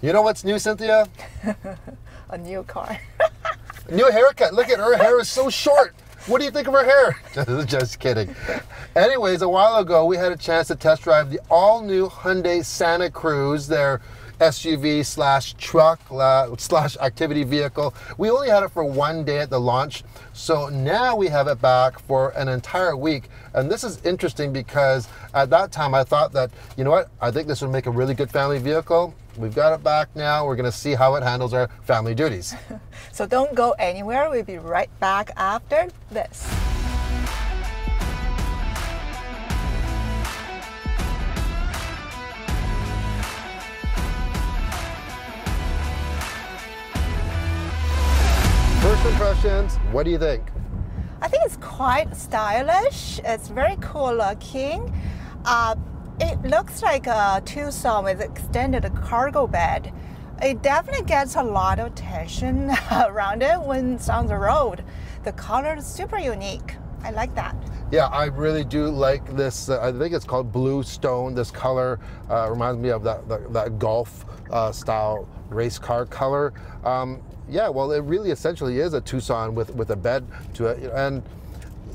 You know what's new, Cynthia? A new car. New haircut. Look at her hair is so short. What do you think of her hair? Just kidding. Anyways, a while ago, we had a chance to test drive the all-new Hyundai Santa Cruz, their SUV slash truck slash activity vehicle. We only had it for one day at the launch, so now we have it back for an entire week. And this is interesting because at that time I thought that, you know what, I think this would make a really good family vehicle. We've got it back now. We're going to see how it handles our family duties. So don't go anywhere. We'll be right back after this. First impressions, what do you think? I think it's quite stylish. It's very cool looking. It looks like a Tucson with extended cargo bed. It definitely gets a lot of attention around it when it's on the road. The color is super unique. I like that. Yeah, I really do like this. I think it's called Blue Stone. This color reminds me of that golf style race car color. Yeah, well, it really essentially is a Tucson with a bed to it. And,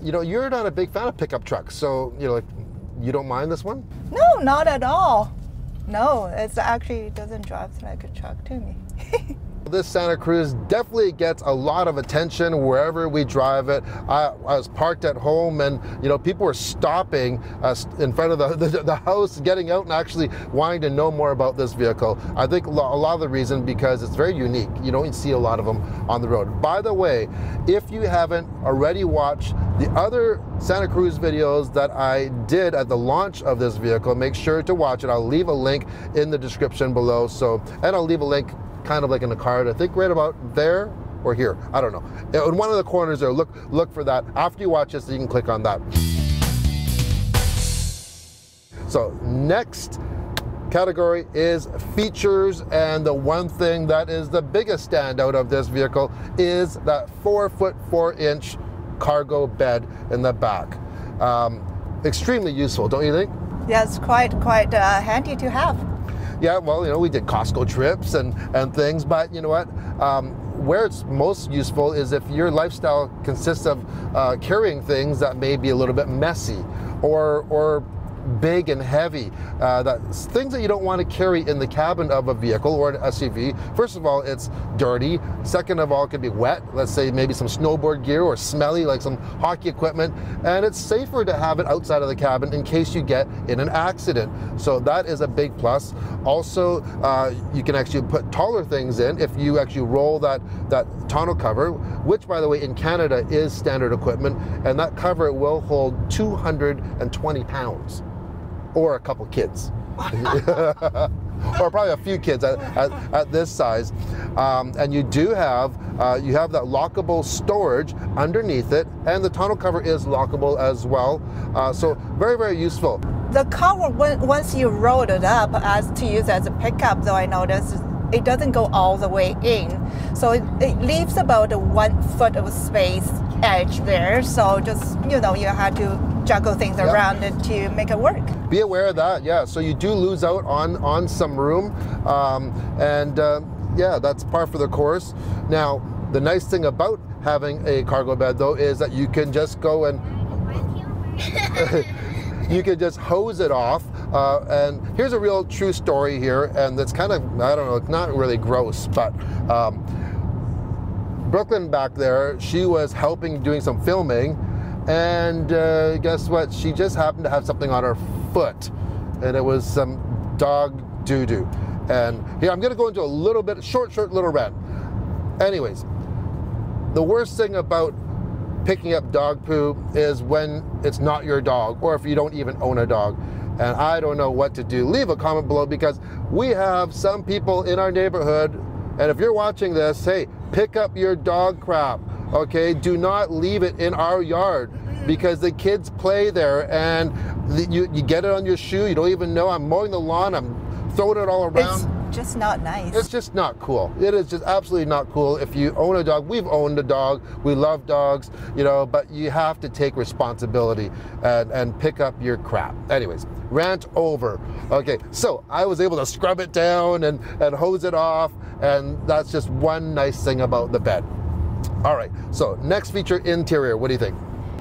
you know, you're not a big fan of pickup trucks, so, you know, like, you don't mind this one? No, not at all. No, it actually doesn't drive like a truck to me. This Santa Cruz definitely gets a lot of attention wherever we drive it. I was parked at home, and you know, people were stopping in front of the house, getting out and actually wanting to know more about this vehicle. I think a lot of the reason because it's very unique. You don't see a lot of them on the road. By the way, if you haven't already watched the other Santa Cruz videos that I did at the launch of this vehicle, make sure to watch it. I'll leave a link in the description below. And I'll leave a link kind of like in the card, I think right about there or here, I don't know. In one of the corners there, look for that. After you watch this, you can click on that. So next category is features, and the one thing that is the biggest standout of this vehicle is that 4-foot 4-inch cargo bed in the back. Extremely useful, don't you think? Yeah, it's quite handy to have. Yeah, well, you know, we did Costco trips and things, but you know what? Where it's most useful is if your lifestyle consists of carrying things that may be a little bit messy or big and heavy, things that you don't want to carry in the cabin of a vehicle or an SUV. First of all, it's dirty. Second of all, it could be wet. Let's say maybe some snowboard gear, or smelly like some hockey equipment. And it's safer to have it outside of the cabin in case you get in an accident. So that is a big plus. Also, you can actually put taller things in if you actually roll that tonneau cover, which by the way in Canada is standard equipment, and that cover will hold 220 pounds. Or a couple kids. Or probably a few kids at this size. And you do have that lockable storage underneath it, and the tonneau cover is lockable as well. So very, very useful. The cover, once you roll it up as to use as a pickup, though, I noticed it doesn't go all the way in. So it leaves about 1 foot of space edge there. So just, you know, you have to juggle things around it to make it work. Be aware of that, yeah. So you do lose out on some room, yeah, that's par for the course. Now, the nice thing about having a cargo bed, though, is that you can just go and you can just hose it off. And here's a real true story here, and it's kind of, I don't know, it's not really gross, but Brooklyn back there, she was helping doing some filming, and guess what? She just happened to have something on her foot, and it was some dog doo-doo. And here, I'm gonna go into a little bit, short little rant. Anyways, the worst thing about picking up dog poo is when it's not your dog, or if you don't even own a dog. And I don't know what to do. Leave a comment below, because we have some people in our neighborhood, and if you're watching this, hey, pick up your dog crap, okay? Do not leave it in our yard, because the kids play there, and you get it on your shoe, you don't even know. I'm mowing the lawn, I'm throwing it all around. It's just not nice. It's just not cool. It is just absolutely not cool. If you own a dog, we've owned a dog, we love dogs, you know, but you have to take responsibility and pick up your crap. Anyways, rant over. Okay, so I was able to scrub it down and hose it off, and that's just one nice thing about the bed. All right, so next feature, interior. What do you think?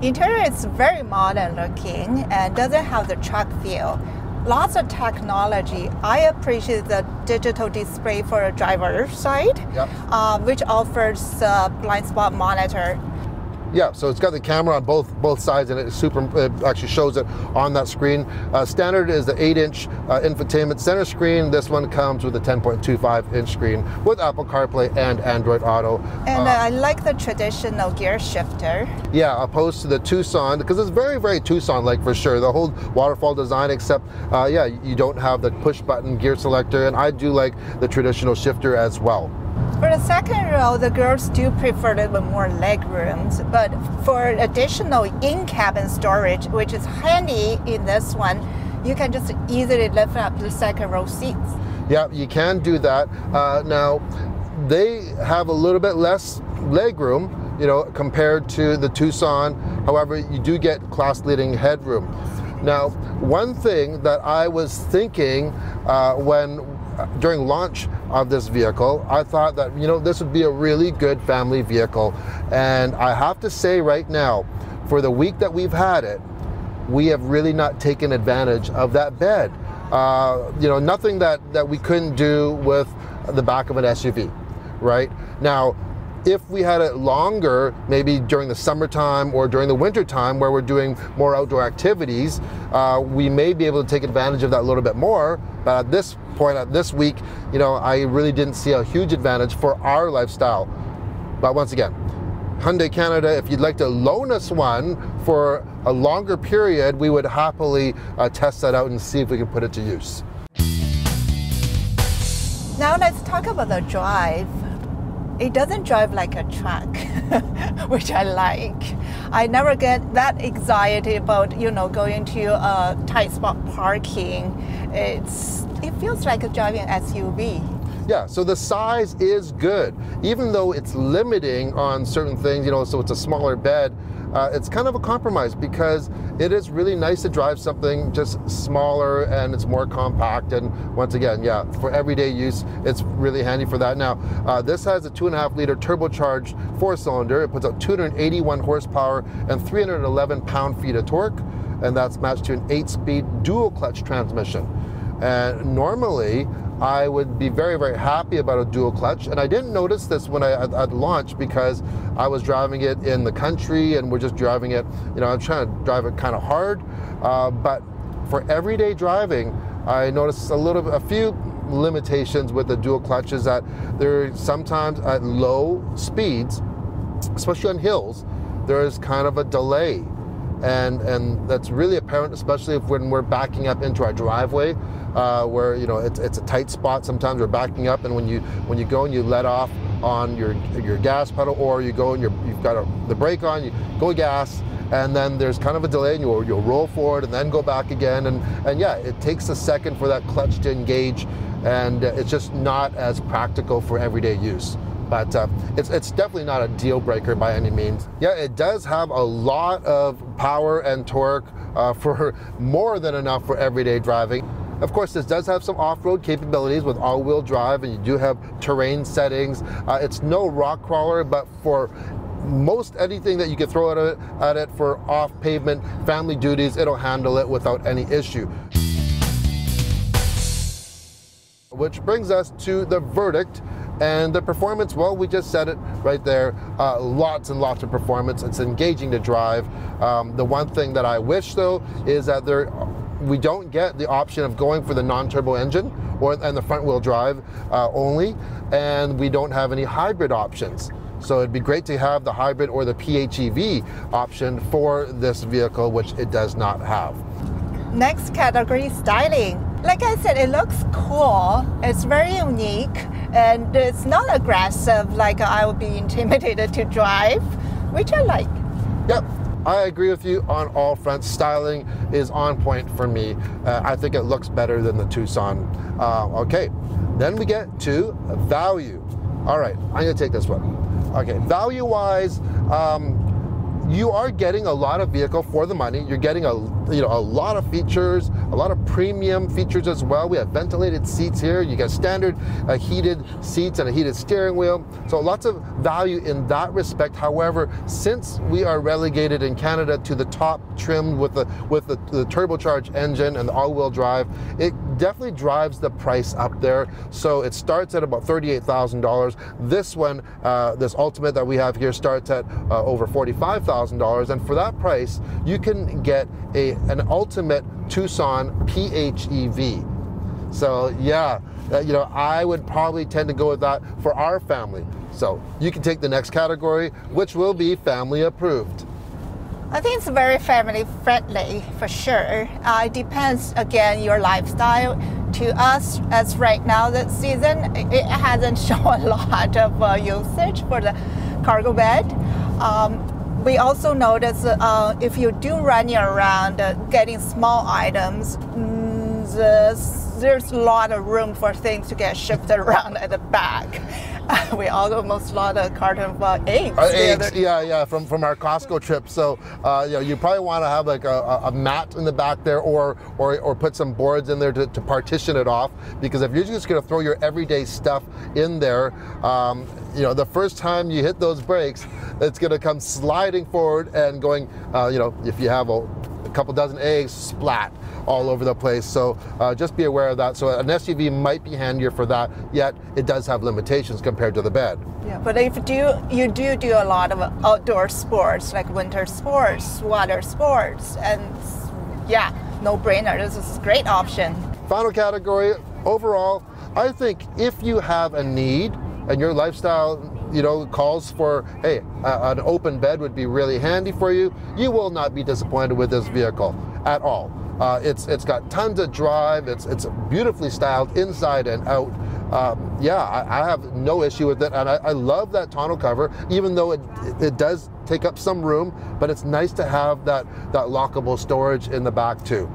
Interior is very modern looking and doesn't have the truck feel. Lots of technology. I appreciate the digital display for the driver's side, Yep. Which offers a blind spot monitor. Yeah, so it's got the camera on both sides, and it actually shows it on that screen. Standard is the 8-inch infotainment center screen. This one comes with a 10.25-inch screen with Apple CarPlay and Android Auto. And I like the traditional gear shifter. Yeah, opposed to the Tucson, because it's very, very Tucson-like for sure. The whole waterfall design, except, yeah, you don't have the push-button gear selector, and I do like the traditional shifter as well. For the second row, the girls do prefer a little bit more leg rooms, but for additional in-cabin storage, which is handy in this one, you can just easily lift up the second row seats. Yeah, you can do that. Now, they have a little bit less leg room, you know, compared to the Tucson. However, you do get class-leading headroom. Now, one thing that I was thinking during launch of this vehicle, I thought that, you know, this would be a really good family vehicle. And I have to say right now, for the week that we've had it, we have really not taken advantage of that bed. You know, nothing that we couldn't do with the back of an SUV, right? Now, if we had it longer, maybe during the summertime or during the winter time where we're doing more outdoor activities, we may be able to take advantage of that a little bit more. But at this point, at this week, you know, I really didn't see a huge advantage for our lifestyle. But once again, Hyundai Canada, if you'd like to loan us one for a longer period, we would happily test that out and see if we can put it to use. Now let's talk about the drive. It doesn't drive like a truck, which I like. I never get that anxiety about, you know, going to a tight spot parking. It feels like driving an SUV. Yeah, so the size is good. Even though it's limiting on certain things, you know, so it's a smaller bed, it's kind of a compromise because it is really nice to drive something just smaller and it's more compact. And once again, yeah, for everyday use, it's really handy for that. Now, this has a 2.5-liter turbocharged 4-cylinder. It puts out 281 horsepower and 311 pound-feet of torque, and that's matched to an 8-speed dual clutch transmission. And normally, I would be very, very happy about a dual clutch, and I didn't notice this when at launch because I was driving it in the country and we're just driving it, you know, I'm trying to drive it kind of hard, but for everyday driving, I noticed a few limitations with the dual clutches, that there sometimes at low speeds, especially on hills, there is kind of a delay. And that's really apparent, especially when we're backing up into our driveway, where, you know, it's a tight spot. Sometimes we're backing up, and when you go and you let off on your gas pedal, or you go and you've got the brake on, you go gas, and then there's kind of a delay, and you'll roll forward and then go back again, and yeah, it takes a second for that clutch to engage, and it's just not as practical for everyday use. But it's definitely not a deal breaker by any means. Yeah, it does have a lot of power and torque for more than enough for everyday driving. Of course, this does have some off-road capabilities with all-wheel drive, and you do have terrain settings. It's no rock crawler, but for most anything that you can throw at it for off-pavement family duties, it'll handle it without any issue. Which brings us to the verdict. And the performance, well, we just said it right there. Lots and lots of performance. It's engaging to drive. The one thing that I wish, though, is that we don't get the option of going for the non-turbo engine and the front-wheel drive only, and we don't have any hybrid options. So it'd be great to have the hybrid or the PHEV option for this vehicle, which it does not have. Next category, styling. Like I said, it looks cool. It's very unique, and it's not aggressive like I would be intimidated to drive, which I like. Yep, I agree with you on all fronts. Styling is on point for me. I think it looks better than the Tucson. Okay, Then we get to value. All right, I'm gonna take this one. Okay, value-wise, you are getting a lot of vehicle for the money. You're getting a lot of features, a lot of premium features as well. We have ventilated seats here. You got standard heated seats and a heated steering wheel. So lots of value in that respect. However, since we are relegated in Canada to the top trim with the turbocharged engine and the all-wheel drive, it definitely drives the price up there. So it starts at about $38,000. This one, this Ultimate that we have here, starts at over $45,000, and for that price, you can get an Ultimate Tucson PHEV. So yeah, I would probably tend to go with that for our family. So you can take the next category, which will be family approved. I think it's very family friendly for sure. It depends, again, your lifestyle. To us, as right now this season, it hasn't shown a lot of usage for the cargo bed. We also notice if you do running around getting small items, there's a lot of room for things to get shifted around at the back. We almost lost a carton of eggs. Yeah, from our Costco trip. So you probably want to have like a mat in the back there, or put some boards in there to partition it off. Because if you're just going to throw your everyday stuff in there, the first time you hit those brakes, it's going to come sliding forward and going. If you have a couple dozen eggs, splat all over the place. So just be aware of that. So an SUV might be handier for that, yet it does have limitations compared to the bed. Yeah, but if you do a lot of outdoor sports, like winter sports, water sports, and yeah, no brainer. This is a great option. Final category, overall, I think if you have a need and your lifestyle calls for, hey, an open bed would be really handy for you, you will not be disappointed with this vehicle at all. It's got tons of drive. It's beautifully styled inside and out. I have no issue with it, and I love that tonneau cover, even though it does take up some room, but it's nice to have that lockable storage in the back too.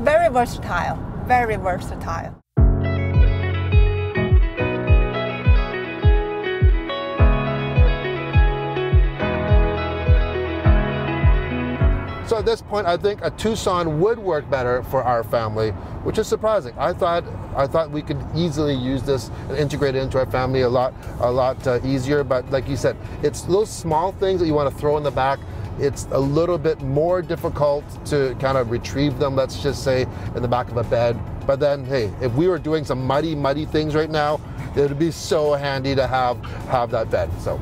Very versatile, very versatile. So at this point, I think a Tucson would work better for our family, which is surprising. I thought we could easily use this and integrate it into our family a lot easier. But like you said, it's those small things that you want to throw in the back. It's a little bit more difficult to kind of retrieve them, let's just say, in the back of a bed. But then, hey, if we were doing some muddy things right now, it would be so handy to have that bed. So,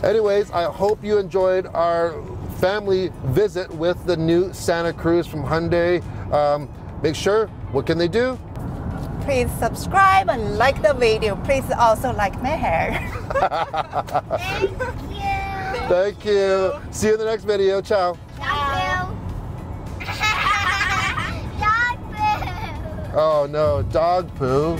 anyways, I hope you enjoyed our family visit with the new Santa Cruz from Hyundai. Make sure, what can they do? Please subscribe and like the video. Please also like my hair. Thank you. Thank you. See you in the next video. Ciao. Dog poo. Oh no, dog poo.